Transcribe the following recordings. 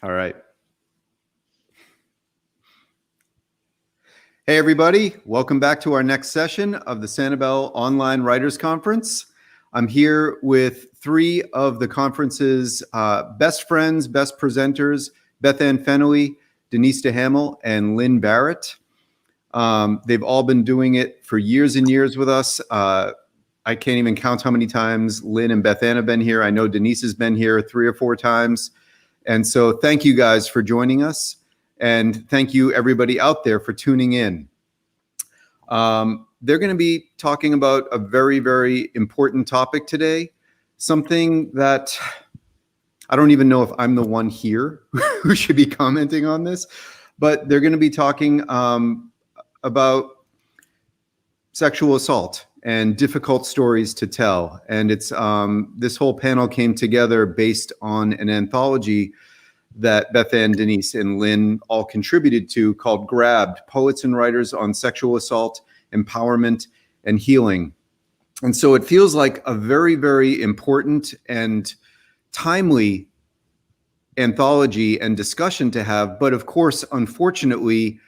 All right. Hey, everybody. Welcome back to our next session of the Sanibel Online Writers Conference. I'm here with three of the conference's best friends, best presenters, Beth Fennelly, Denise Duhamel, and Lynne Barrett. They've all been doing it for years and years with us. I can't even count how many times Lynn and Beth have been here. I know Denise has been here 3 or 4 times. And so thank you guys for joining us. And thank you everybody out there for tuning in. They're going to be talking about a very, very important topic today. Something that I don't even know if I'm the one here who should be commenting on this, but they're going to be talking about sexual assault and difficult stories to tell. And it's this whole panel came together based on an anthology that Beth and Denise and Lynn all contributed to called Grabbed, Poets and Writers on Sexual Assault, Empowerment, and Healing. And so it feels like a very, very important and timely anthology and discussion to have. But of course, unfortunately,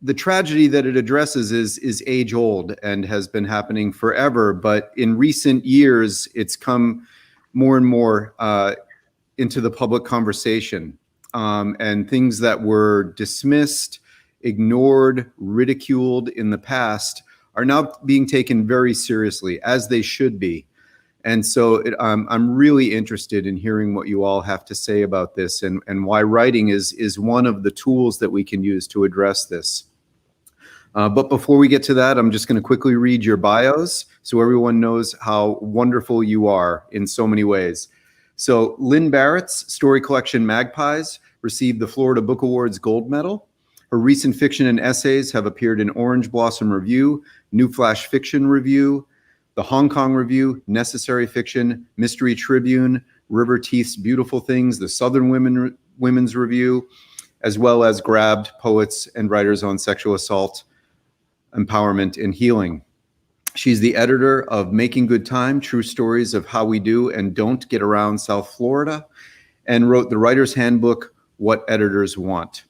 the tragedy that it addresses is age old and has been happening forever. But in recent years, it's come more and more into the public conversation. And things that were dismissed, ignored, ridiculed in the past are now being taken very seriously, as they should be. And so I'm really interested in hearing what you all have to say about this and why writing is one of the tools that we can use to address this. But before we get to that, I'm just going to quickly read your bios so everyone knows how wonderful you are in so many ways. So Lynn Barrett's story collection Magpies received the Florida Book Awards Gold Medal. Her recent fiction and essays have appeared in Orange Blossom Review, New Flash Fiction Review, the Hong Kong Review, Necessary Fiction, Mystery Tribune, River Teeth's Beautiful Things, the Southern Women's Review, as well as Grabbed, Poets and Writers on Sexual Assault, Empowerment, and Healing. She's the editor of Making Good Time, True Stories of How We Do and Don't Get Around South Florida, and wrote the Writer's Handbook, What Editors Want.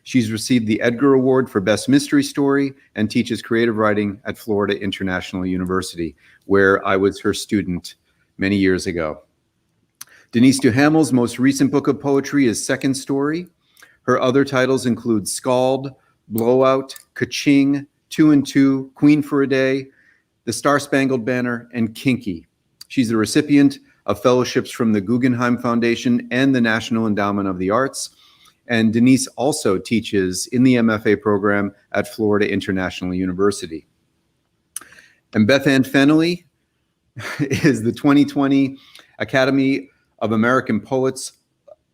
She's received the Edgar Award for Best Mystery Story and teaches creative writing at Florida International University, where I was her student many years ago. Denise Duhamel's most recent book of poetry is Second Story. Her other titles include Scald, Blowout, Ka-Ching, 2 and 2, Queen for a Day, The Star-Spangled Banner, and Kinky. She's the recipient of fellowships from the Guggenheim Foundation and the National Endowment of the Arts. And Denise also teaches in the MFA program at Florida International University. And Beth Fennelly is the 2020 Academy of American Poets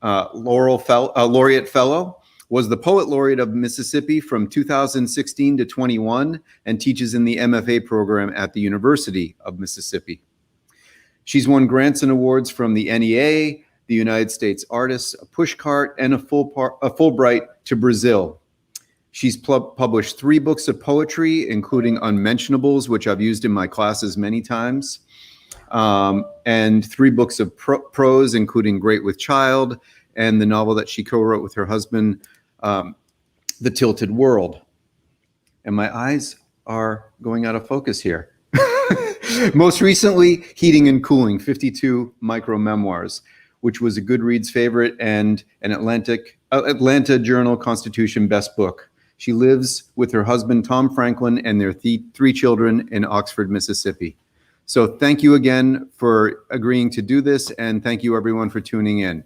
Laureate Fellow, was the Poet Laureate of Mississippi from 2016 to 21, and teaches in the MFA program at the University of Mississippi. She's won grants and awards from the NEA, the United States Artists, a Pushcart, and a Fulbright to Brazil. She's published 3 books of poetry, including Unmentionables, which I've used in my classes many times, and 3 books of prose, including Great with Child, and the novel that she co-wrote with her husband, The Tilted World. And my eyes are going out of focus here. Most recently, Heating and Cooling, 52 Micro Memoirs, which was a Goodreads favorite and an Atlanta Journal-Constitution Best Book. She lives with her husband, Tom Franklin, and their 3 children in Oxford, Mississippi. So thank you again for agreeing to do this, and thank you everyone for tuning in.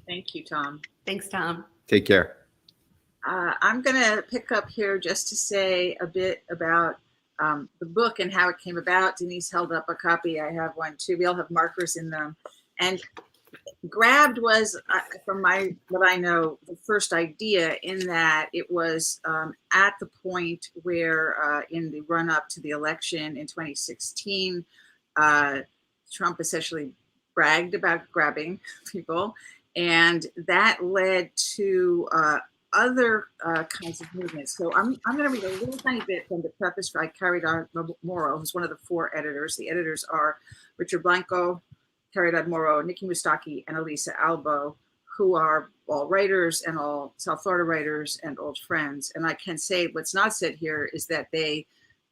Thank you, Tom. Thanks, Tom. Take care. I'm going to pick up here just to say a bit about the book and how it came about. Denise held up a copy. I have one too. We all have markers in them. And Grabbed was, from what I know, the first idea, in that it was at the point where in the run-up to the election in 2016, Trump essentially bragged about grabbing people. And that led to other kinds of movements. So I'm going to read a little tiny bit from the preface by Carrie Morrow, who's one of the 4 editors. The editors are Richard Blanco, Carrie Moreau, Nikki Mustaki, and Elisa Albo, who are all writers and all South Florida writers and old friends. And I can say what's not said here is that they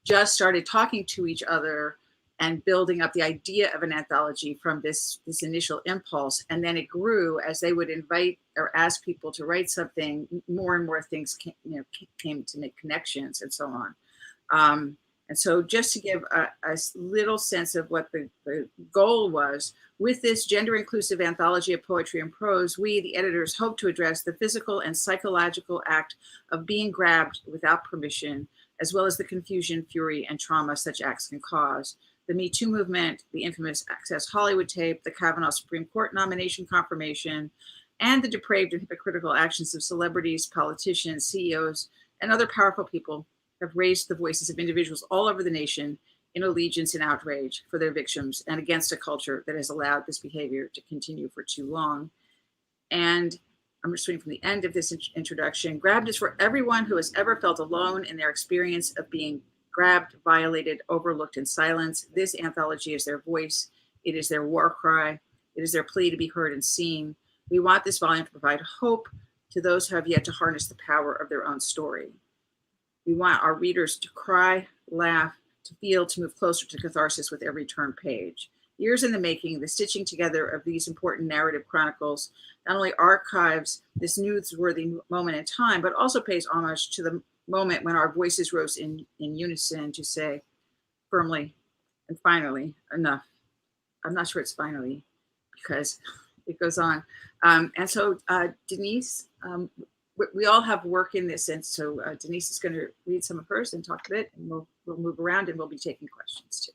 just started talking to each other and building up the idea of an anthology from this initial impulse. And then it grew as they would invite or ask people to write something. More and more things came to make connections and so on. And so just to give a little sense of what the goal was, with this gender-inclusive anthology of poetry and prose, we, the editors, hope to address the physical and psychological act of being grabbed without permission, as well as the confusion, fury, and trauma such acts can cause. The Me Too movement, the infamous Access Hollywood tape, the Kavanaugh Supreme Court nomination confirmation, and the depraved and hypocritical actions of celebrities, politicians, CEOs, and other powerful people have raised the voices of individuals all over the nation in allegiance and outrage for their victims and against a culture that has allowed this behavior to continue for too long. And I'm just reading from the end of this introduction. Grabbed is for everyone who has ever felt alone in their experience of being grabbed, violated, overlooked, and silenced. This anthology is their voice. It is their war cry. It is their plea to be heard and seen. We want this volume to provide hope to those who have yet to harness the power of their own story. We want our readers to cry, laugh, to feel, to move closer to catharsis with every turned page. Years in the making, the stitching together of these important narrative chronicles not only archives this newsworthy moment in time, but also pays homage to the moment when our voices rose in unison to say firmly and finally, enough. I'm not sure it's finally because it goes on. And so Denise, we all have work in this, and so Denise is going to read some of hers and talk a bit, and we'll move around and we'll be taking questions too.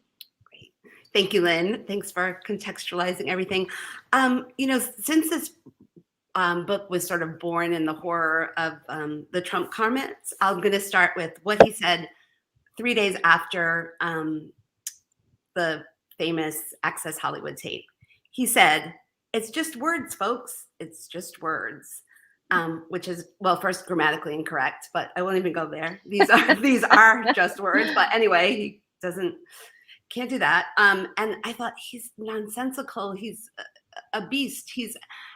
Great. Thank you, Lynn. Thanks for contextualizing everything. Since this book was sort of born in the horror of the Trump comments, I'm going to start with what he said 3 days after the famous Access Hollywood tape. He said, "It's just words, folks. It's just words." Which is, well, first grammatically incorrect, but I won't even go there. These are just words. But anyway, he can't do that. And I thought, he's nonsensical. He's a beast.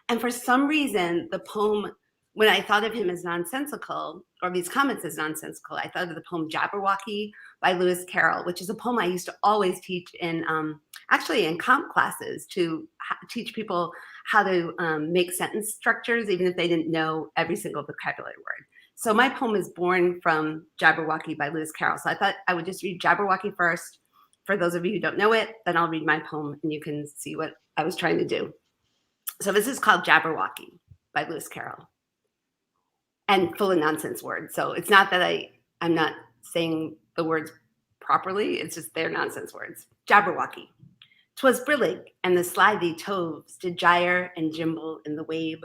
And for some reason, the poem, when I thought of him as nonsensical, or these comments as nonsensical, I thought of the poem Jabberwocky by Lewis Carroll, which is a poem I used to always teach in comp classes to teach people how to make sentence structures, even if they didn't know every single vocabulary word. So my poem is born from Jabberwocky by Lewis Carroll. So I thought I would just read Jabberwocky first. For those of you who don't know it, then I'll read my poem and you can see what I was trying to do. So this is called Jabberwocky by Lewis Carroll. And full of nonsense words. So it's not that I'm not saying the words properly, it's just they're nonsense words. Jabberwocky. 'Twas brillig, and the slithy toves did gyre and gimble in the wabe.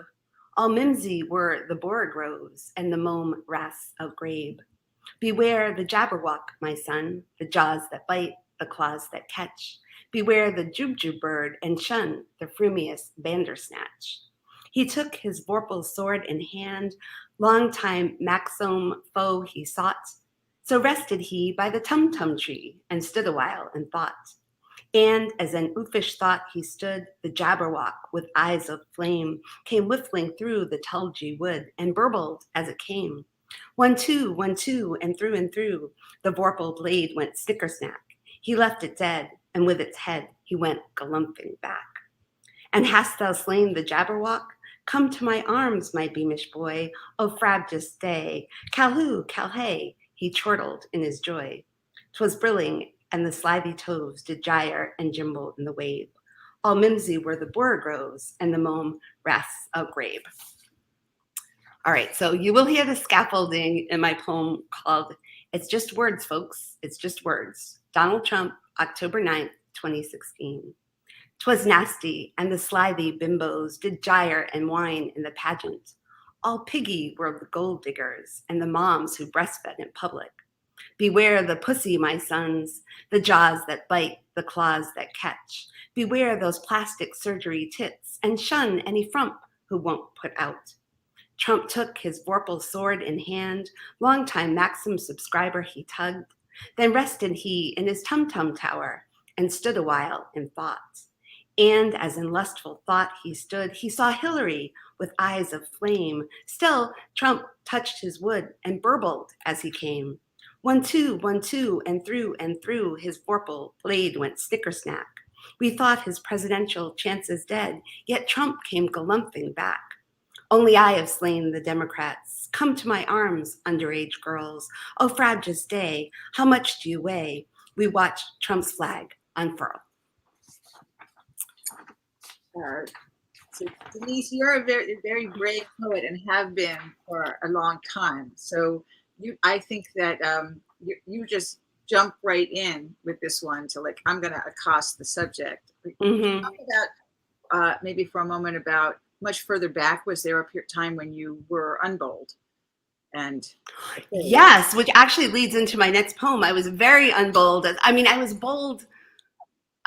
All mimsy were the borogroves, and the mome wrasse of grabe. Beware the jabberwock, my son, the jaws that bite, the claws that catch. Beware the jubjub bird, and shun the frumious bandersnatch. He took his vorpal sword in hand, long time Maxome foe he sought. So rested he by the tum-tum tree, and stood a while and thought. And as an oofish thought he stood, the Jabberwock with eyes of flame came whiffling through the tulgey wood, and burbled as it came. 1, 2, 1, 2, and through, the vorpal blade went snicker-snack. He left it dead, and with its head he went galumphing back. And hast thou slain the Jabberwock? Come to my arms, my beamish boy, O frabjous day. Calhoo, calhay, he chortled in his joy. 'Twas brilling, and the slithy toves did gyre and gimble in the wabe. All mimsy were the borogroves, and the mome wrasse of grabe. All right, so you will hear the scaffolding in my poem called It's Just Words, Folks. It's Just Words. Donald Trump, October 9th, 2016. 'Twas nasty, and the slithy bimbos did gyre and whine in the pageant. All piggy were the gold diggers, and the moms who breastfed in public. Beware the pussy, my sons, the jaws that bite, the claws that catch. Beware those plastic surgery tits, and shun any frump who won't put out. Trump took his vorpal sword in hand, longtime Maxim subscriber he tugged. Then rested he in his tum-tum tower, and stood a while in thought. And as in lustful thought he stood, he saw Hillary with eyes of flame. Still, Trump touched his wood and burbled as he came. 1, 2, 1, 2, and through his vorpal blade went snicker-snack. We thought his presidential chances dead, yet Trump came galumphing back. Only I have slain the Democrats. Come to my arms, underage girls. Oh, fragile day, how much do you weigh? We watched Trump's flag unfurl. So Denise, you're a very, very brave poet and have been for a long time. So I think that you just jump right in with this one to like, I'm going to accost the subject. Talk about maybe for a moment about much further back. Was there a time when you were unbold? And yes, which actually leads into my next poem. I was very unbold. I mean, I was bold.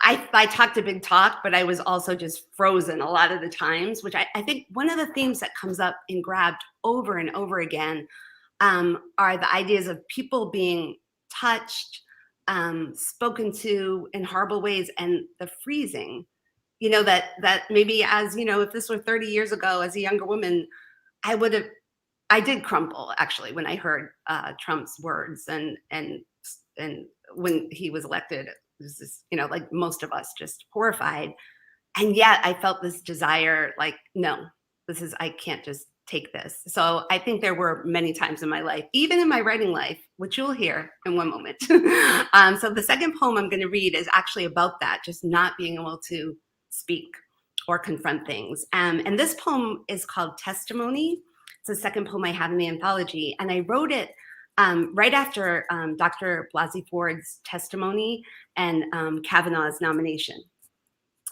I talked a big talk, but I was also just frozen a lot of the times, which I think one of the themes that comes up in Grabbed over and over again are the ideas of people being touched, spoken to in horrible ways, and the freezing. You know, that maybe as, you know, if this were 30 years ago as a younger woman, I did crumple actually when I heard Trump's words and when he was elected. This is, you know, like most of us, just horrified. And yet I felt this desire, like, no, I can't just take this. So I think there were many times in my life, even in my writing life, which you'll hear in one moment. So the second poem I'm going to read is actually about that, just not being able to speak or confront things. And this poem is called Testimony. It's the second poem I have in the anthology. And I wrote it right after Dr. Blasey Ford's testimony and Kavanaugh's nomination.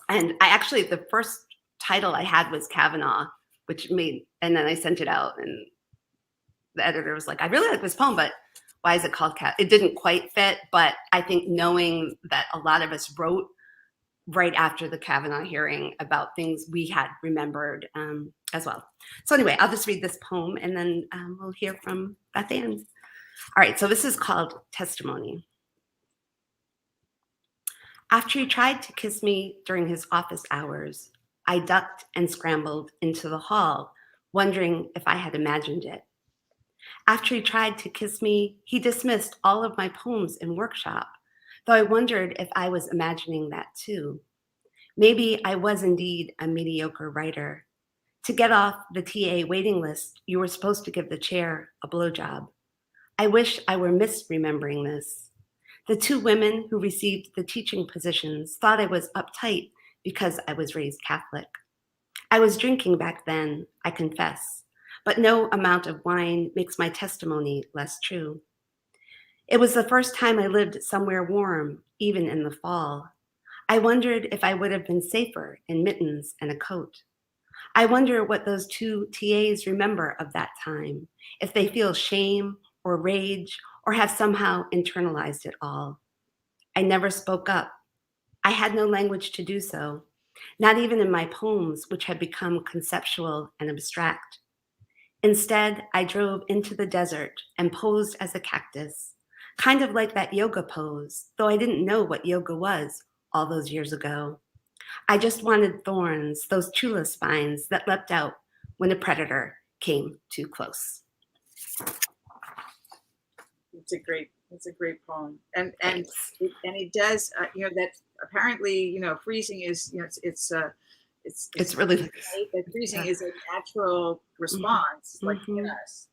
And the first title I had was Kavanaugh, and then I sent it out, and the editor was like, I really like this poem, but why is it called It didn't quite fit, but I think knowing that a lot of us wrote right after the Kavanaugh hearing about things we had remembered as well. So anyway, I'll just read this poem, and then we'll hear from Beth Ann. All right, so this is called Testimony. After he tried to kiss me during his office hours, I ducked and scrambled into the hall, wondering if I had imagined it. After he tried to kiss me, he dismissed all of my poems in workshop, though I wondered if I was imagining that too. Maybe I was indeed a mediocre writer. To get off the TA waiting list, you were supposed to give the chair a blowjob. I wish I were misremembering this. The two women who received the teaching positions thought I was uptight because I was raised Catholic. I was drinking back then, I confess, but no amount of wine makes my testimony less true. It was the first time I lived somewhere warm, even in the fall. I wondered if I would have been safer in mittens and a coat. I wonder what those two TAs remember of that time, if they feel shame or rage, or have somehow internalized it all. I never spoke up. I had no language to do so, not even in my poems, which had become conceptual and abstract. Instead, I drove into the desert and posed as a cactus, kind of like that yoga pose, though I didn't know what yoga was all those years ago. I just wanted thorns, those chula spines that leapt out when a predator came too close. It's a great poem, and it does that apparently freezing is it's really that freezing is a natural response, like in us,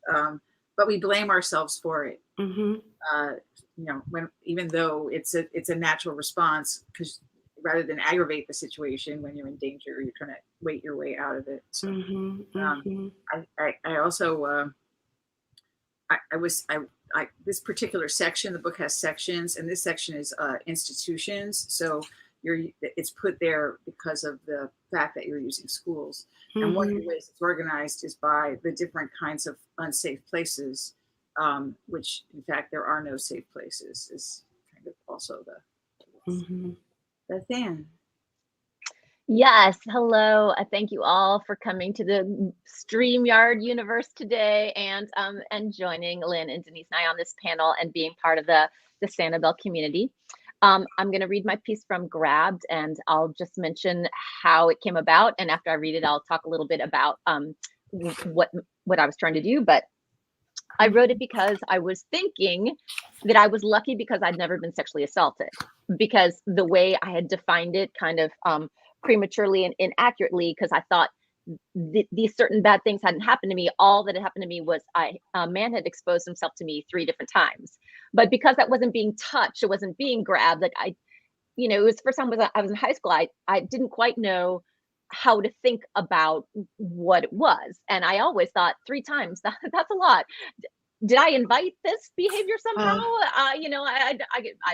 but we blame ourselves for it. When even though it's a natural response, because rather than aggravate the situation when you're in danger, you're trying to wait your way out of it. So, I also this particular section, the book has sections, and this section is institutions. So it's put there because of the fact that you're using schools. And one of the ways it's organized is by the different kinds of unsafe places, which in fact there are no safe places, is kind of also the Beth Ann. Yes, hello. Thank you all for coming to the StreamYard universe today and joining Lynn and Denise and I on this panel and being part of the Sanibel community. I'm going to read my piece from Grabbed, and I'll just mention how it came about. And after I read it, I'll talk a little bit about what I was trying to do. But I wrote it because I was thinking that I was lucky because I'd never been sexually assaulted, because the way I had defined it kind of prematurely and inaccurately, because I thought these certain bad things hadn't happened to me. All that had happened to me was a man had exposed himself to me 3 different times. But because that wasn't being touched, it wasn't being grabbed, like it was the first time I was in high school, I didn't quite know how to think about what it was. And I always thought 3 times, that's a lot. Did I invite this behavior somehow? I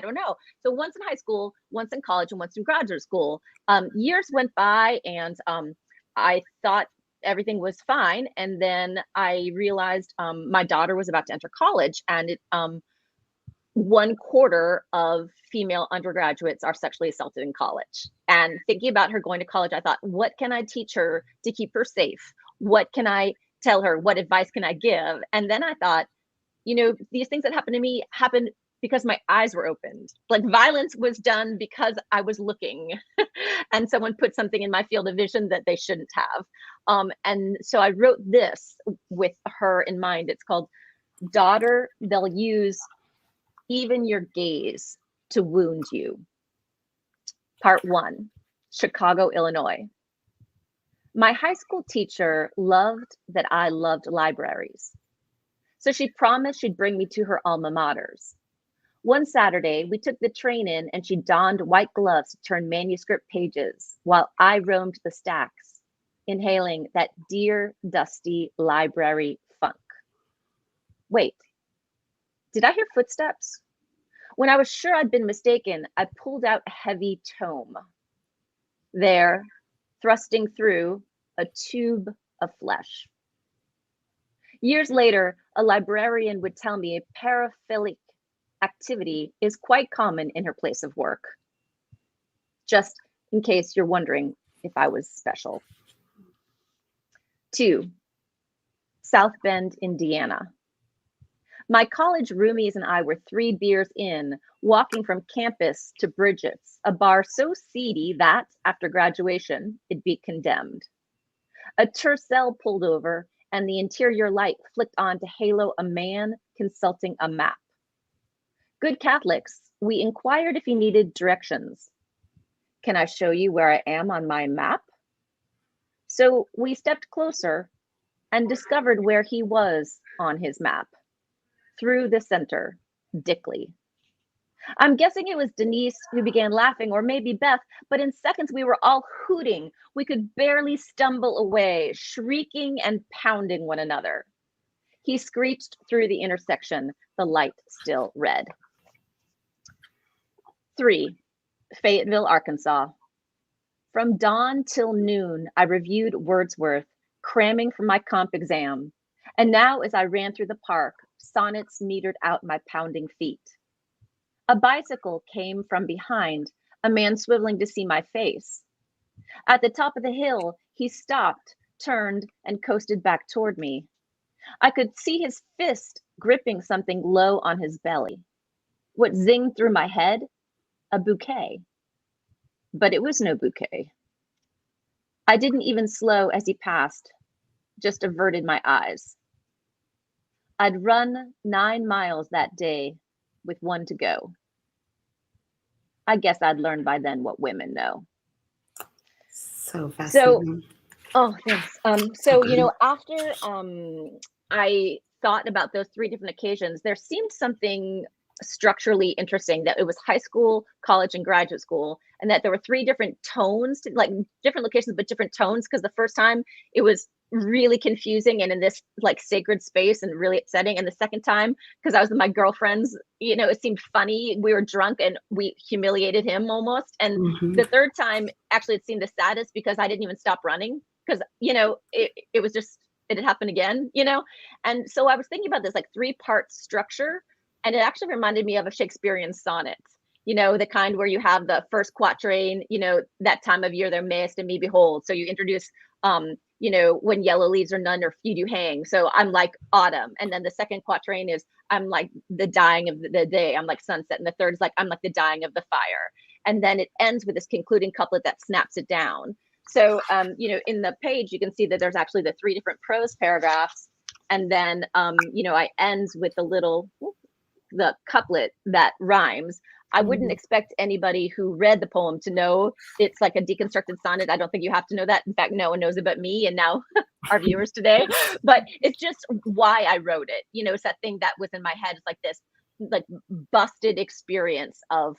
don't know. So once in high school, once in college, and once in graduate school, years went by, and I thought everything was fine. And then I realized my daughter was about to enter college, and 1/4 of female undergraduates are sexually assaulted in college. And thinking about her going to college, I thought, what can I teach her to keep her safe? What can I tell her? What advice can I give? And then I thought, these things that happened to me happened because my eyes were opened. Like, violence was done because I was looking and someone put something in my field of vision that they shouldn't have. And so I wrote this with her in mind. It's called Daughter, They'll Use Even Your Gaze to Wound You. Part 1, Chicago, Illinois. My high school teacher loved that I loved libraries. So she promised she'd bring me to her alma maters. One Saturday, we took the train in, and she donned white gloves to turn manuscript pages while I roamed the stacks, inhaling that dear, dusty library funk. Wait, did I hear footsteps? When I was sure I'd been mistaken, I pulled out a heavy tome. There, thrusting through, a tube of flesh. Years later, a librarian would tell me a paraphilic activity is quite common in her place of work. Just in case you're wondering if I was special. 2, South Bend, Indiana. My college roomies and I were 3 beers in, walking from campus to Bridget's, a bar so seedy that, after graduation, it'd be condemned. A Tercel pulled over, and the interior light flicked on to halo a man consulting a map. Good Catholics, we inquired if he needed directions. Can I show you where I am on my map? So we stepped closer and discovered where he was on his map. Through the center, Dickley. I'm guessing it was Denise who began laughing, or maybe Beth, but in seconds we were all hooting. We could barely stumble away, shrieking and pounding one another. He screeched through the intersection, the light still red. 3, Fayetteville, Arkansas. From dawn till noon, I reviewed Wordsworth, cramming for my comp exam. And now, as I ran through the park, sonnets metered out my pounding feet. A bicycle came from behind, a man swiveling to see my face. At the top of the hill, he stopped, turned, and coasted back toward me. I could see his fist gripping something low on his belly. What zinged through my head? A bouquet. But it was no bouquet. I didn't even slow as he passed, just averted my eyes. I'd run 9 miles that day with 1 to go. I guess I'd learned by then what women know. So fascinating. Thanks. After I thought about those 3 different occasions, there seemed something structurally interesting, that it was high school, college, and graduate school, and that there were 3 different tones, like different locations, but different tones, because the first time it was really confusing and in this like sacred space and really upsetting. And the second time, because I was with my girlfriends, it seemed funny. We were drunk and we humiliated him almost. And the third time, actually, it seemed the saddest because I didn't even stop running because, it was just, it had happened again, And so I was thinking about this like 3-part structure, and it actually reminded me of a Shakespearean sonnet, the kind where you have the first quatrain, that time of year thou mayest and me behold. So you introduce when yellow leaves are none or few do hang. So I'm like autumn. And then the second quatrain is I'm like the dying of the day. I'm like sunset. And the third is like I'm like the dying of the fire. And then it ends with this concluding couplet that snaps it down. So, in the page, you can see that there's actually the 3 different prose paragraphs. And then, I ends with the couplet that rhymes. I wouldn't expect anybody who read the poem to know it's like a deconstructed sonnet. I don't think you have to know that. In fact, no one knows it but me and now our viewers today. But it's just why I wrote it. It's that thing that was in my head. It's like this like busted experience of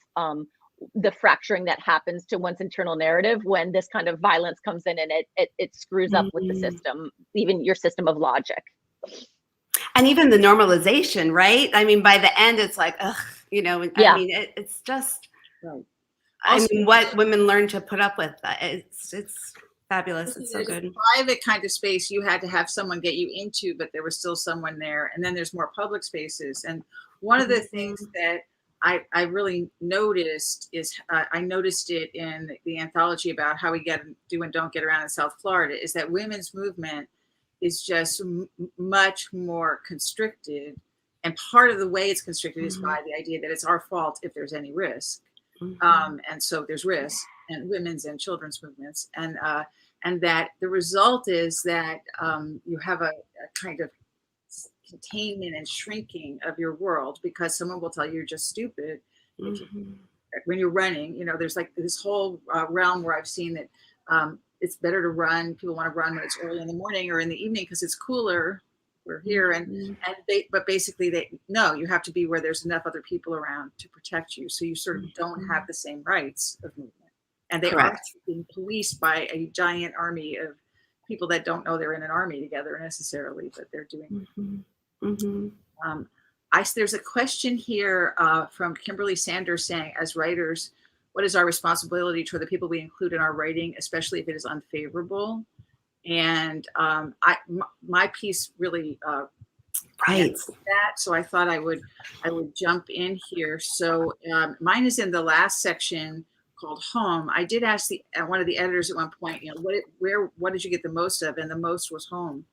the fracturing that happens to one's internal narrative when this kind of violence comes in and it screws up with the system, even your system of logic. And even the normalization, right? I mean, by the end, it's like, ugh, Yeah. I mean, it's just, Right. I mean, what women learn to put up with, it's fabulous. It's so There's good. a private kind of space you had to have someone get you into, but there was still someone there. And then there's more public spaces. And one of the things that I really noticed is I noticed it in the anthology about how we do and don't get around in South Florida, is that women's movement is just much more constricted. And part of the way it's constricted is by the idea that it's our fault if there's any risk. And so there's risk in women's and children's movements. And that the result is that you have a kind of containment and shrinking of your world because someone will tell you you're just stupid. When you're running, there's like this whole realm where I've seen that it's better to run. People want to run when it's early in the morning or in the evening because it's cooler. We're here, but basically you have to be where there's enough other people around to protect you, so you sort of don't have the same rights of movement, and they are being policed by a giant army of people that don't know they're in an army together necessarily, but they're doing. There's a question here from Kimberly Sanders saying, as writers, what is our responsibility toward the people we include in our writing, especially if it is unfavorable? And my piece really answered that, so I thought I would jump in here. So mine is in the last section called Home. I did ask one of the editors at one point, what did you get the most of? And the most was home.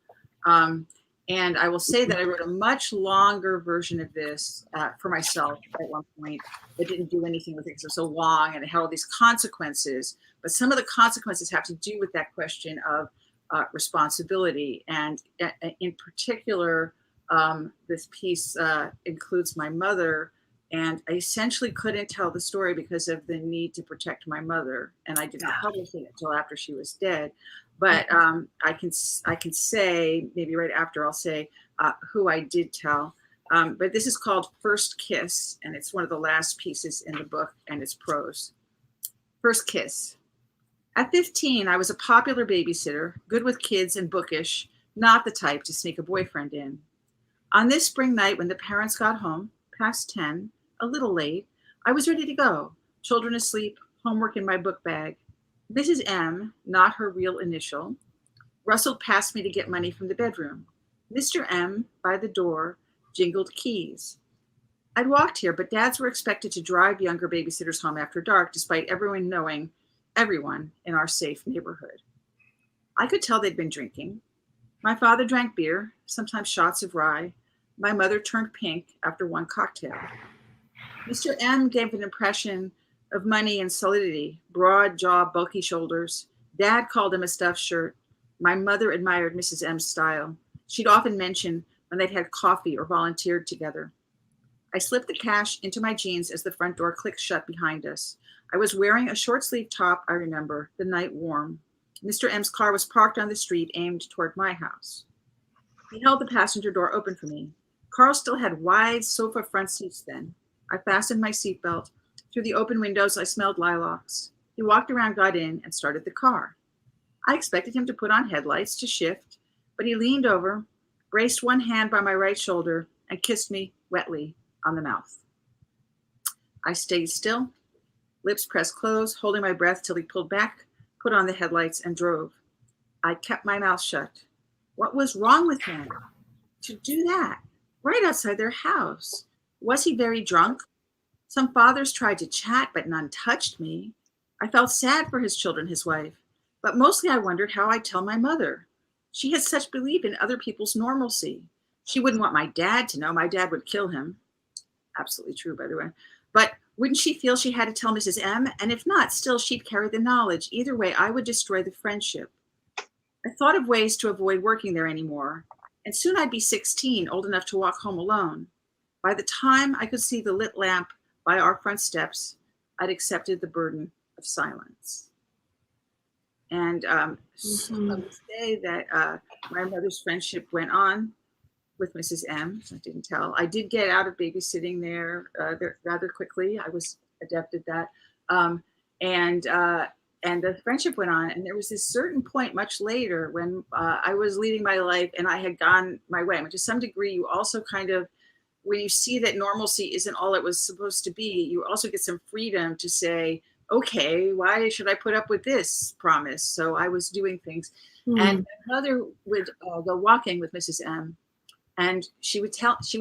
And I will say that I wrote a much longer version of this for myself at one point. I didn't do anything with it because it was so long and it had all these consequences. But some of the consequences have to do with that question of responsibility. And in particular, this piece includes my mother. And I essentially couldn't tell the story because of the need to protect my mother. And I didn't publish it until after she was dead. But I can say, maybe right after I'll say who I did tell. But this is called First Kiss, and it's one of the last pieces in the book, and it's prose. First Kiss. At 15, I was a popular babysitter, good with kids and bookish, not the type to sneak a boyfriend in. On this spring night when the parents got home, past 10, a little late, I was ready to go, children asleep, homework in my book bag. Mrs. M, not her real initial, rustled past me to get money from the bedroom. Mr. M, by the door, jingled keys. I'd walked here, but dads were expected to drive younger babysitters home after dark, despite everyone knowing everyone in our safe neighborhood. I could tell they'd been drinking. My father drank beer, sometimes shots of rye. My mother turned pink after one cocktail. Mr. M gave an impression of money and solidity, broad jaw, bulky shoulders. Dad called him a stuffed shirt. My mother admired Mrs. M's style. She'd often mention when they'd had coffee or volunteered together. I slipped the cash into my jeans as the front door clicked shut behind us. I was wearing a short-sleeved top, I remember, the night warm. Mr. M's car was parked on the street, aimed toward my house. He held the passenger door open for me. Carl still had wide sofa front seats then. I fastened my seatbelt. Through the open windows, I smelled lilacs. He walked around, got in, and started the car. I expected him to put on headlights to shift, but he leaned over, braced one hand by my right shoulder, and kissed me wetly on the mouth. I stayed still, lips pressed closed, holding my breath till he pulled back, put on the headlights, and drove. I kept my mouth shut. What was wrong with him to do that right outside their house? Was he very drunk? Some fathers tried to chat, but none touched me. I felt sad for his children, his wife, but mostly I wondered how I'd tell my mother. She has such belief in other people's normalcy. She wouldn't want my dad to know. My dad would kill him. Absolutely true, by the way. But wouldn't she feel she had to tell Mrs. M? And if not, still she'd carry the knowledge. Either way, I would destroy the friendship. I thought of ways to avoid working there anymore. And soon I'd be 16, old enough to walk home alone. By the time I could see the lit lamp by our front steps, I'd accepted the burden of silence. And so I would say that my mother's friendship went on with Mrs. M. I didn't tell. I did get out of babysitting there rather quickly. I was adept at that. And the friendship went on. And there was this certain point much later when I was leading my life and I had gone my way. I mean, to some degree, you also kind of, when you see that normalcy isn't all it was supposed to be, you also get some freedom to say, okay, why should I put up with this promise? So I was doing things. And my mother would go walking with Mrs. M. And she would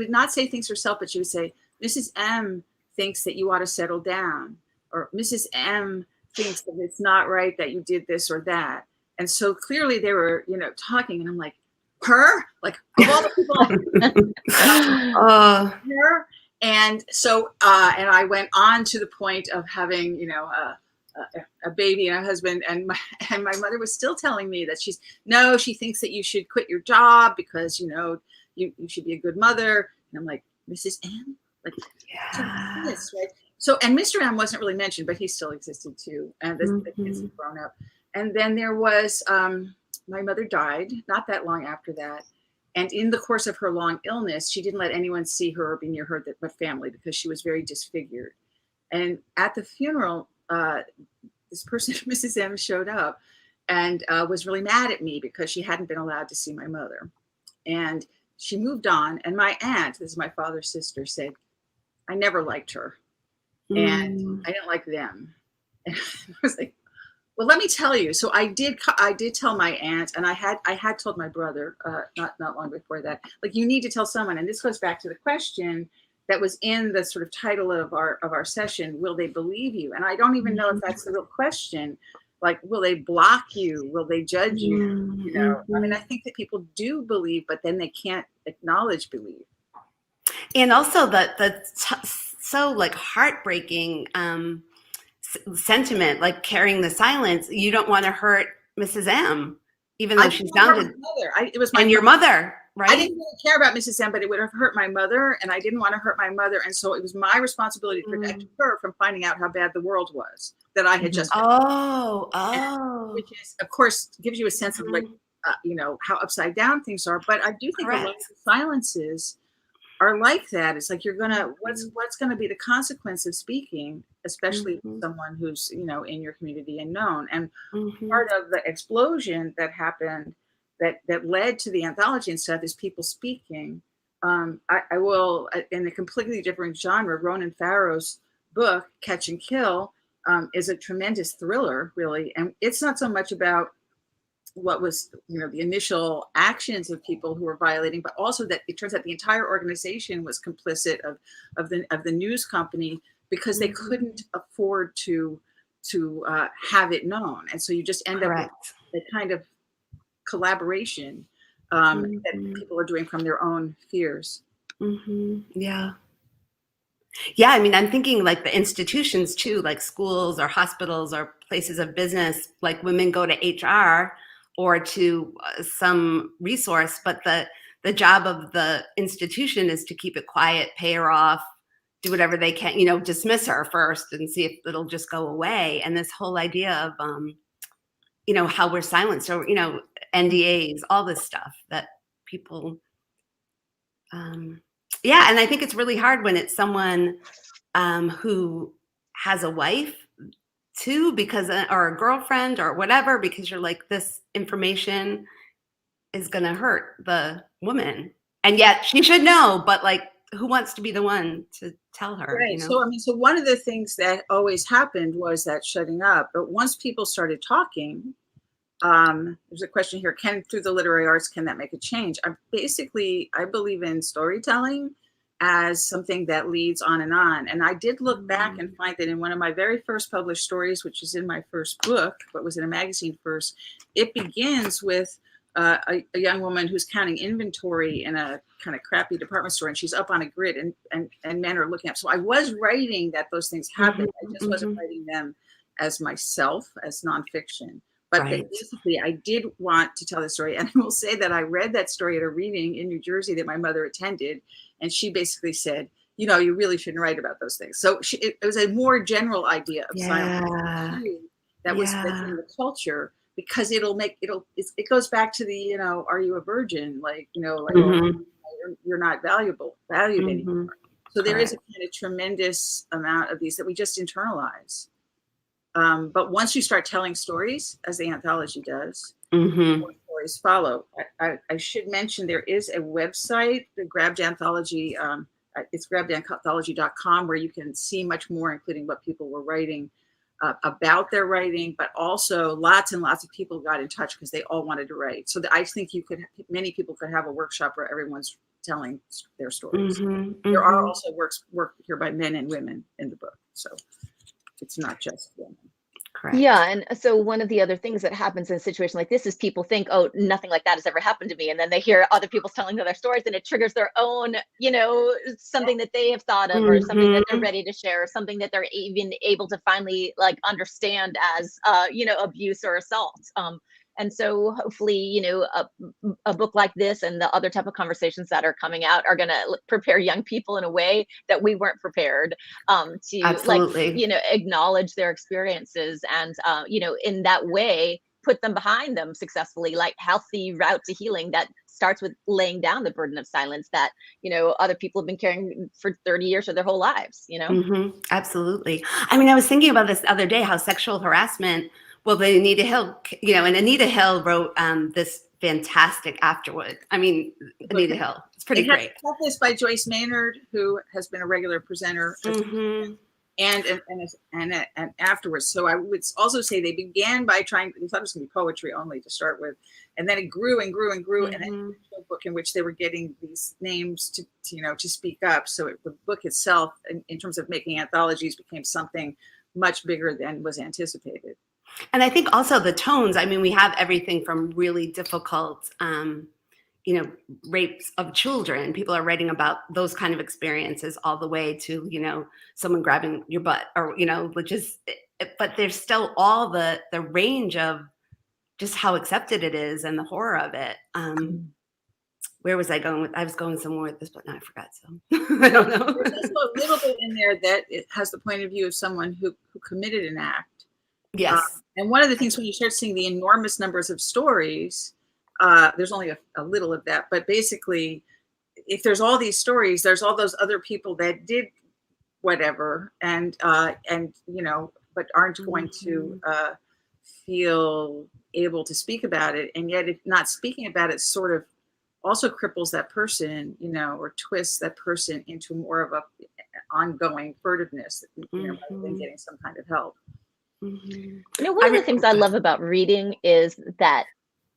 not say things herself, but she would say, Mrs. M thinks that you ought to settle down. Or Mrs. M thinks that it's not right that you did this or that. And so clearly they were, talking. And I'm like, her? Like, of all the people, her? And so, and I went on to the point of having, a baby and a husband, and my mother was still telling me that she thinks that you should quit your job because, you should be a good mother. And I'm like, Mrs. M? Like, this, right? So, and Mr. M wasn't really mentioned, but he still existed too. And the kids had grown up. And then there was, my mother died not that long after that. And in the course of her long illness, she didn't let anyone see her or be near her but family because she was very disfigured. And at the funeral, this person, Mrs. M, showed up and was really mad at me because she hadn't been allowed to see my mother. And she moved on. And my aunt, this is my father's sister, said, I never liked her. And I didn't like them. And I was like, well, let me tell you. So I did tell my aunt, and I had told my brother not long before that, like, you need to tell someone. And this goes back to the question that was in the sort of title of our session, will they believe you? And I don't even know if that's the real question. Like, will they block you? Will they judge you? I mean, I think that people do believe, but then they can't acknowledge belief. And also so like heartbreaking sentiment, like carrying the silence. You don't want to hurt Mrs. M, even though she sounded. It was your mother, right? I didn't really care about Mrs. M, but it would have hurt my mother, and I didn't want to hurt my mother, and so it was my responsibility to protect her from finding out how bad the world was that I had just. Which is, of course, gives you a sense of like, how upside down things are. But I do think a lot of the silences are like that. It's like what's gonna be the consequence of speaking, especially with someone who's in your community and known. And part of the explosion that happened that led to the anthology and stuff is people speaking. I will, in a completely different genre, Ronan Farrow's book Catch and Kill is a tremendous thriller, really, and it's not so much about what was the initial actions of people who were violating, but also that it turns out the entire organization was complicit of the news company because they couldn't afford to have it known, and so you just end up with the kind of collaboration that people are doing from their own fears. Yeah, I mean, I'm thinking like the institutions too, like schools or hospitals or places of business, like women go to HR or to some resource, but the job of the institution is to keep it quiet, pay her off, do whatever they can, dismiss her first and see if it'll just go away. And this whole idea of, how we're silenced or, NDAs, all this stuff that people, and I think it's really hard when it's someone who has a wife too, or a girlfriend or whatever, because you're like, this information is going to hurt the woman. And yet she should know, but like, who wants to be the one to tell her? Right. So, so one of the things that always happened was that shutting up. But once people started talking, there's a question here, through the literary arts, can that make a change? I believe in storytelling as something that leads on. And I did look back and find that in one of my very first published stories, which is in my first book, but was in a magazine first, it begins with a young woman who's counting inventory in a kind of crappy department store, and she's up on a grid, and men are looking up. So I was writing that those things happened. I just wasn't writing them as myself, as nonfiction. But basically, I did want to tell the story. And I will say that I read that story at a reading in New Jersey that my mother attended. And she basically said, you really shouldn't write about those things. So it was a more general idea of silence that was in the culture, because it goes back to the, are you a virgin? You're not valued anymore. So there is a kind of tremendous amount of these that we just internalize. But once you start telling stories, as the anthology does, more stories follow. I should mention there is a website, the Grabbed Anthology. It's grabbedanthology.com, where you can see much more, including what people were writing about their writing, but also lots and lots of people got in touch because they all wanted to write. So I think many people could have a workshop where everyone's telling their stories. There are also work here by men and women in the book. So it's not just women. Correct. Yeah. And so one of the other things that happens in a situation like this is people think, oh, nothing like that has ever happened to me. And then they hear other people telling their stories, and it triggers their own, something that they have thought of, or something that they're ready to share, or something that they're even able to finally understand as, abuse or assault. And so hopefully, a book like this and the other type of conversations that are coming out are going to prepare young people in a way that we weren't prepared to acknowledge their experiences, and, in that way, put them behind them successfully, healthy route to healing that starts with laying down the burden of silence that, other people have been carrying for 30 years or their whole lives, Absolutely. I mean, I was thinking about this the other day, how sexual harassment, Anita Hill, and Anita Hill wrote this fantastic afterward. I mean, Anita Hill, it's pretty great. This by Joyce Maynard, who has been a regular presenter, and afterwards. So I would also say they began by they thought it was going to be poetry only to start with, and then it grew and grew and grew, and then a book in which they were getting these names to speak up. So the book itself, in terms of making anthologies, became something much bigger than was anticipated. And I think also the tones, I mean, we have everything from really difficult, rapes of children. People are writing about those kind of experiences, all the way to, someone grabbing your butt, or, but there's still all the range of just how accepted it is and the horror of it. Where was I going with? I was going somewhere with this, but now I forgot. So I don't know. There's also a little bit in there that it has the point of view of someone who committed an act. Yes. And one of the things, when you start seeing the enormous numbers of stories, there's only a little of that. But basically, if there's all these stories, there's all those other people that did whatever, and but aren't going to feel able to speak about it. And yet, if not speaking about it, sort of also cripples that person, or twists that person into more of a ongoing furtiveness, rather than getting some kind of help. One of the things I love about reading is that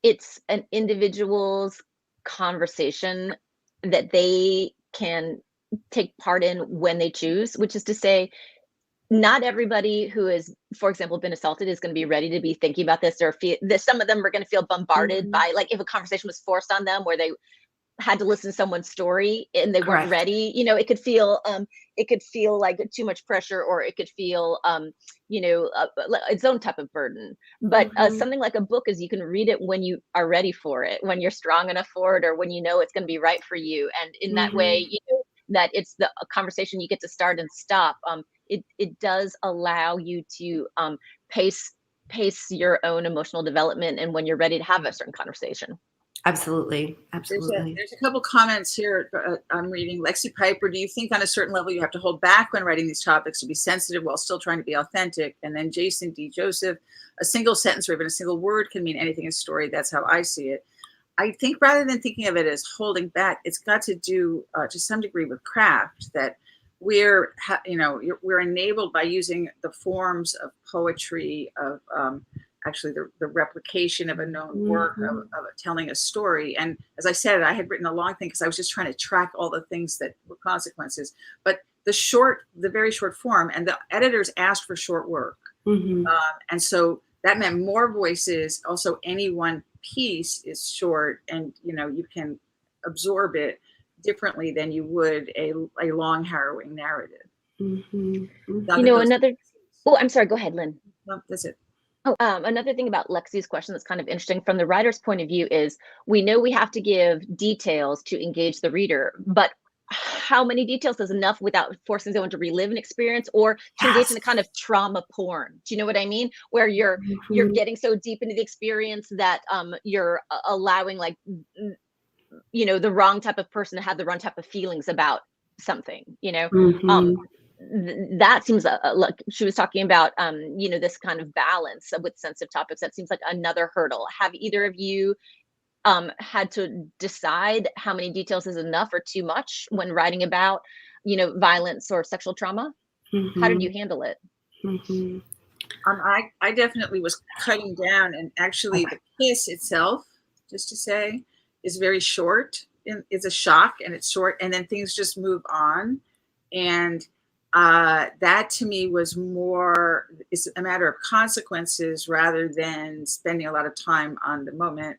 it's an individual's conversation that they can take part in when they choose, which is to say, not everybody who has, for example, been assaulted is going to be ready to be thinking about this, or some of them are going to feel bombarded by, if a conversation was forced on them where they had to listen to someone's story and they weren't ready, it could feel like too much pressure, or it could feel its own type of burden. But something like a book is, you can read it when you are ready for it, when you're strong enough for it, or when it's going to be right for you. And in that way, that it's a conversation you get to start and stop. It does allow you to pace your own emotional development, and when you're ready to have a certain conversation. Absolutely. There's a couple comments here I'm reading. Lexi Piper, do you think on a certain level you have to hold back when writing these topics to be sensitive while still trying to be authentic? And then Jason D. Joseph, a single sentence or even a single word can mean anything in a story. That's how I see it. I think rather than thinking of it as holding back, it's got to do to some degree with craft, that we're enabled by using the forms of poetry, of actually the replication of a known work, of telling a story. And as I said, I had written a long thing because I was just trying to track all the things that were consequences. But the very short form, and the editors asked for short work. And so that meant more voices. Also, anyone piece is short, and you can absorb it differently than you would a long, harrowing narrative. Mm-hmm. Another. Oh, I'm sorry. Go ahead, Lynn. No, that's it. Oh, another thing about Lexi's question that's kind of interesting from the writer's point of view is we know we have to give details to engage the reader, but how many details is enough without forcing someone to relive an experience or to engage in a kind of trauma porn? Do you know what I mean? Where you're getting so deep into the experience that you're allowing the wrong type of person to have the wrong type of feelings about something, that seems like she was talking about this kind of balance with sensitive topics. That seems like another hurdle. Have either of you had to decide how many details is enough or too much when writing about violence or sexual trauma? How did you handle it? I definitely was cutting down, and actually the kiss itself, just to say, is very short. It's a shock, and it's short, and then things just move on. And that to me was more, it's a matter of consequences rather than spending a lot of time on the moment.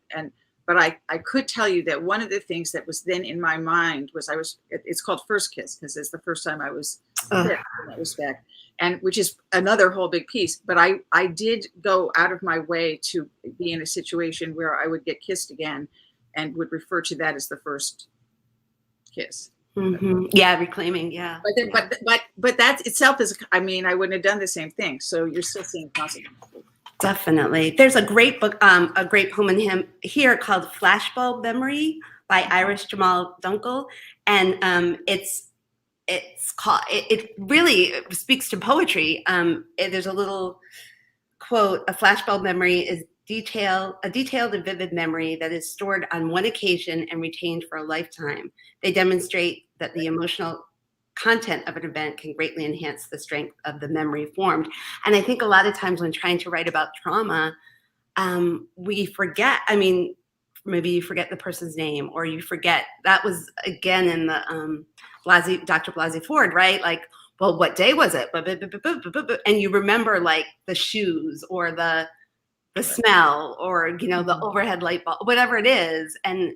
But I could tell you that one of the things that was then in my mind was it's called First Kiss, because it's the first time I was hit in that respect, and which is another whole big piece. But I did go out of my way to be in a situation where I would get kissed again and would refer to that as the first kiss. Yeah, reclaiming. Yeah. But that itself is, I wouldn't have done the same thing. So you're still seeing consequences. Definitely. There's a great book, a great poem in him here called Flashbulb Memory by Iris Jamal Dunkel. And it's called, it really speaks to poetry. There's a little quote: a flashbulb memory is a detailed and vivid memory that is stored on one occasion and retained for a lifetime. They demonstrate that the emotional content of an event can greatly enhance the strength of the memory formed. And I think a lot of times when trying to write about trauma, we forget, maybe you forget the person's name, or you forget, that was again in the Dr. Blasey Ford, right? Like, well, what day was it? And you remember like the shoes or the smell or, the overhead light bulb, whatever it is. And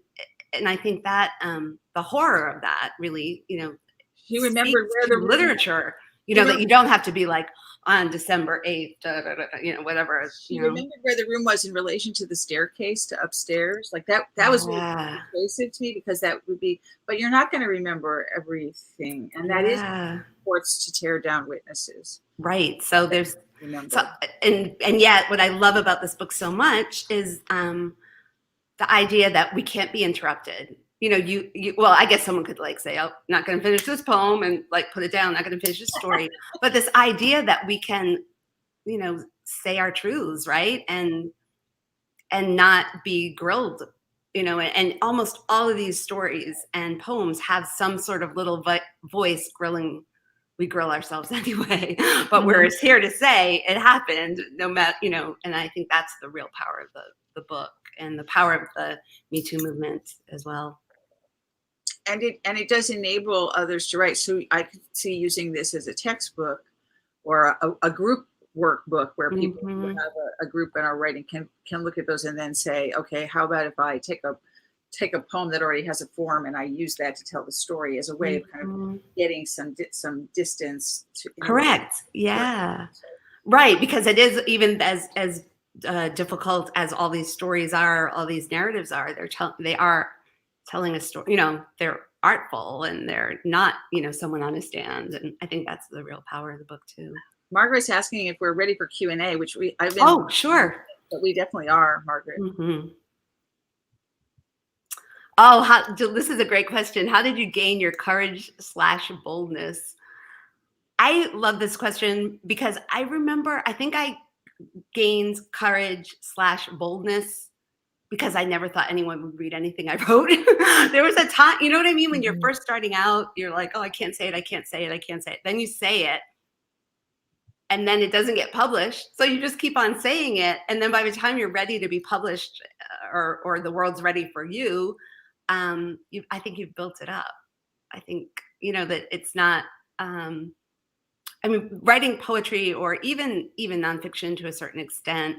I think that the horror of that really, he remembered where the literature, that you don't have to be like on December 8th, whatever. He remembered where the room was in relation to the staircase to upstairs. Like that was really persuasive to me, because that would be, but you're not going to remember everything. And that is courts to tear down witnesses. Right. So there's, and yet what I love about this book so much is the idea that we can't be interrupted. Well, I guess someone could like say, I'm not going to finish this poem and like put it down, not going to finish this story. But this idea that we can, say our truths, right? And not be grilled, and almost all of these stories and poems have some sort of little voice grilling. We grill ourselves anyway, but we're here to say it happened, no matter, and I think that's the real power of the book and the power of the Me Too movement as well. And it does enable others to write. So I could see using this as a textbook or a group workbook where people who have a group and are writing can look at those and then say, okay, how about if I take a poem that already has a form and I use that to tell the story as a way of kind of getting some distance to. Correct. Yeah. Right. Because it is, even as difficult as all these stories are, all these narratives are, they are telling a story, they're artful and they're not, someone on a stand. And I think that's the real power of the book too. Margaret's asking if we're ready for Q&A, which I've been. Oh, sure. But we definitely are, Margaret. Oh, this is a great question. How did you gain your courage/boldness? I love this question because I remember, I think I gained courage/boldness because I never thought anyone would read anything I wrote. There was a time, you know what I mean? When you're first starting out, you're like, oh, I can't say it. I can't say it. I can't say it. Then you say it. And then it doesn't get published. So you just keep on saying it. And then by the time you're ready to be published or the world's ready for you, I think you've built it up. I think, that it's not, writing poetry or even nonfiction to a certain extent,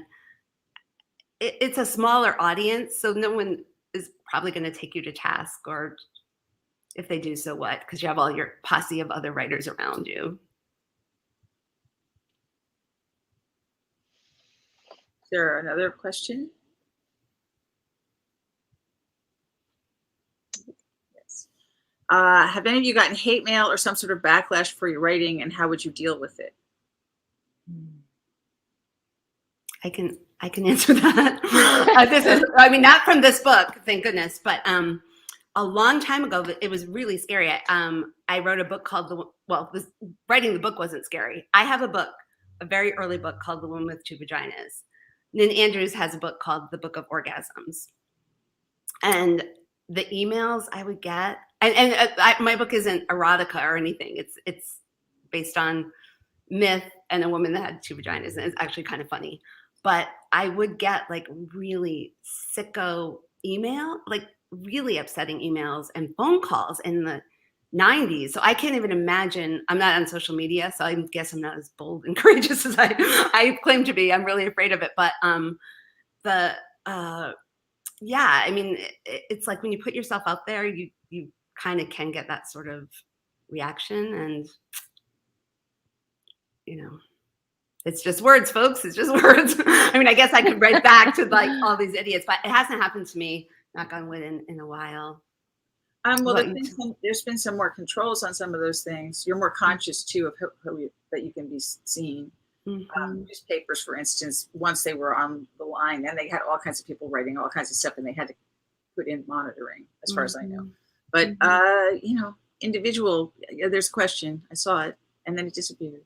it's a smaller audience, so no one is probably going to take you to task, or if they do, so what? Because you have all your posse of other writers around you. Is there another question? Yes. Have any of you gotten hate mail or some sort of backlash for your writing, and how would you deal with it? I can answer that. This is, I mean, not from this book, thank goodness, but a long time ago, it was really scary. I wrote a book called writing the book wasn't scary. I have a very early book called The Woman with Two Vaginas. Lynn Andrews has a book called The Book of Orgasms. And the emails I would get, my book isn't erotica or anything. It's based on myth and a woman that had two vaginas, and it's actually kind of funny. But I would get like really sicko email, like really upsetting emails and phone calls in the 90s. So I can't even imagine. I'm not on social media, so I guess I'm not as bold and courageous as I claim to be. I'm really afraid of it. But yeah, I mean, it's like when you put yourself out there, you kind of can get that sort of reaction, and you know, it's just words, folks. It's just words. I mean, I guess I could write back to like all these idiots, but it hasn't happened to me, knock on wood, in a while. Well, there's been some more controls on some of those things. You're more conscious too of that you can be seen. Mm-hmm. Newspapers, for instance, once they were on the line, and they had all kinds of people writing all kinds of stuff, and they had to put in monitoring, as far as I know. But you know, individual, there's a question. I saw it, and then it disappeared.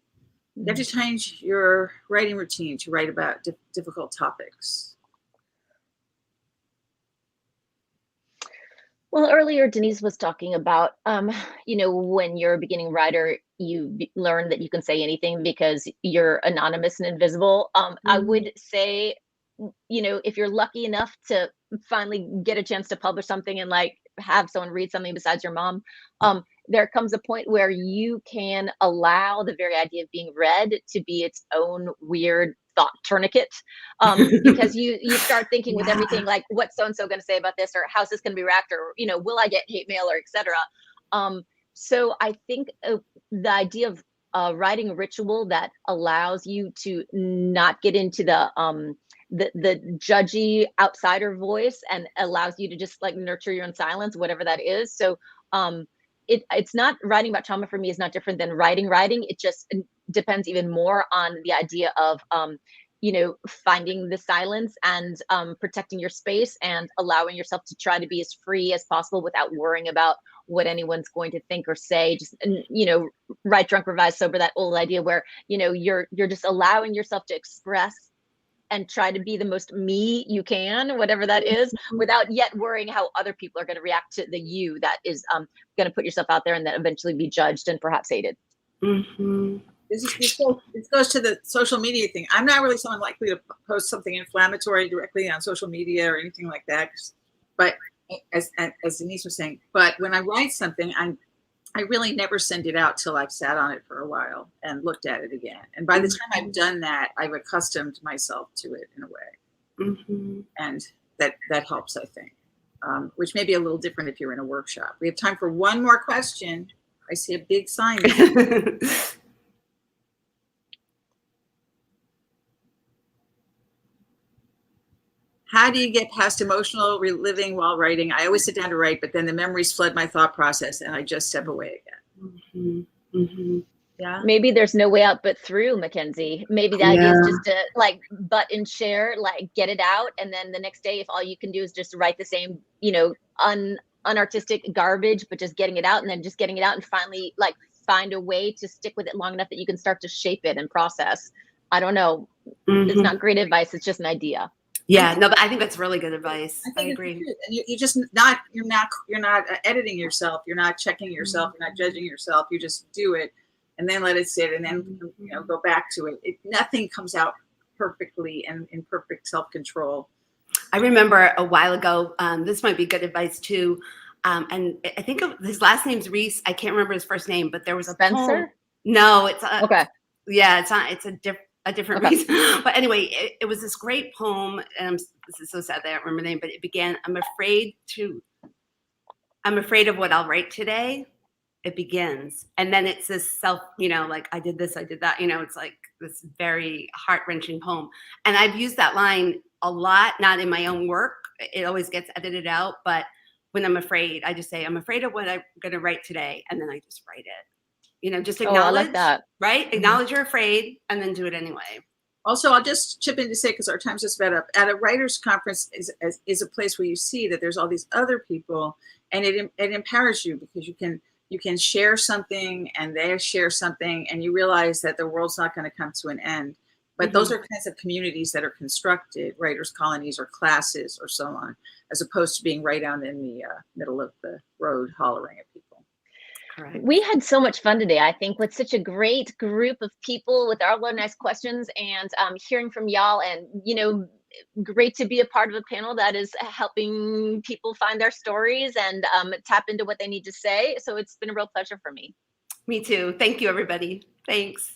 You have to change your writing routine to write about difficult topics. Well, earlier Denise was talking about, you know, when you're a beginning writer, you learn that you can say anything because you're anonymous and invisible. I would say, you know, if you're lucky enough to finally get a chance to publish something and like have someone read something besides your mom, there comes a point where you can allow the very idea of being read to be its own weird thought tourniquet, because you start thinking with everything like, what's so-and-so going to say about this, or how's this going to be reacted, or, you know, will I get hate mail, or etc. So I think the idea of writing a ritual that allows you to not get into the judgy outsider voice and allows you to just like nurture your own silence, whatever that is. So it's not, writing about trauma for me is not different than writing. It just depends even more on the idea of, you know, finding the silence and protecting your space and allowing yourself to try to be as free as possible without worrying about what anyone's going to think or say. Just, you know, write, drunk, revise, sober, that old idea where, you know, you're just allowing yourself to express and try to be the most me you can, whatever that is, without yet worrying how other people are going to react to the you that is going to put yourself out there and then eventually be judged and perhaps hated. Mm-hmm. This goes to the social media thing. I'm not really someone likely to post something inflammatory directly on social media or anything like that. But as Denise was saying, but when I write something, I really never send it out till I've sat on it for a while and looked at it again. And by the time I've done that, I've accustomed myself to it in a way. Mm-hmm. And that helps, I think, which may be a little different if you're in a workshop. We have time for one more question. I see a big sign. How do you get past emotional reliving while writing? I always sit down to write, but then the memories flood my thought process and I just step away again. Mm-hmm. Mm-hmm. Yeah. Maybe there's no way out but through, Mackenzie. Maybe the idea is just to like butt and share, like get it out. And then the next day, if all you can do is just write the same, you know, unartistic garbage, but just getting it out and then just getting it out and finally like find a way to stick with it long enough that you can start to shape it and process. I don't know. Mm-hmm. It's not great advice. It's just an idea. Yeah, no, but I think that's really good advice. I agree. And you're not editing yourself. You're not checking yourself. You're not judging yourself. You just do it and then let it sit and then, you know, go back to it. Nothing comes out perfectly and in perfect self-control. I remember a while ago, this might be good advice too. And I think his last name's Reese. I can't remember his first name, but there was a Spencer. No, it's okay. Yeah, it's not. It's a different. a different Okay. reason. But anyway, it was this great poem, and this is so sad that I don't remember the name, but it began, I'm afraid of what I'll write today. It begins. And then it's this self, like I did this, I did that, it's like this very heart-wrenching poem. And I've used that line a lot, not in my own work. It always gets edited out, but when I'm afraid, I just say, I'm afraid of what I'm going to write today. And then I just write it, just acknowledge, I like that. right? Acknowledge you're afraid and then do it anyway. Also, I'll just chip in to say, because our time's just about up, at a writer's conference is a place where you see that there's all these other people, and it empowers you, because you can share something and they share something, and you realize that the world's not going to come to an end. But those are kinds of communities that are constructed, writers' colonies or classes or so on, as opposed to being right down in the middle of the road hollering at people. Correct. We had so much fun today, I think, with such a great group of people with all our nice questions, and hearing from y'all, and great to be a part of a panel that is helping people find their stories and tap into what they need to say. So it's been a real pleasure for me. Me too. Thank you, everybody. Thanks.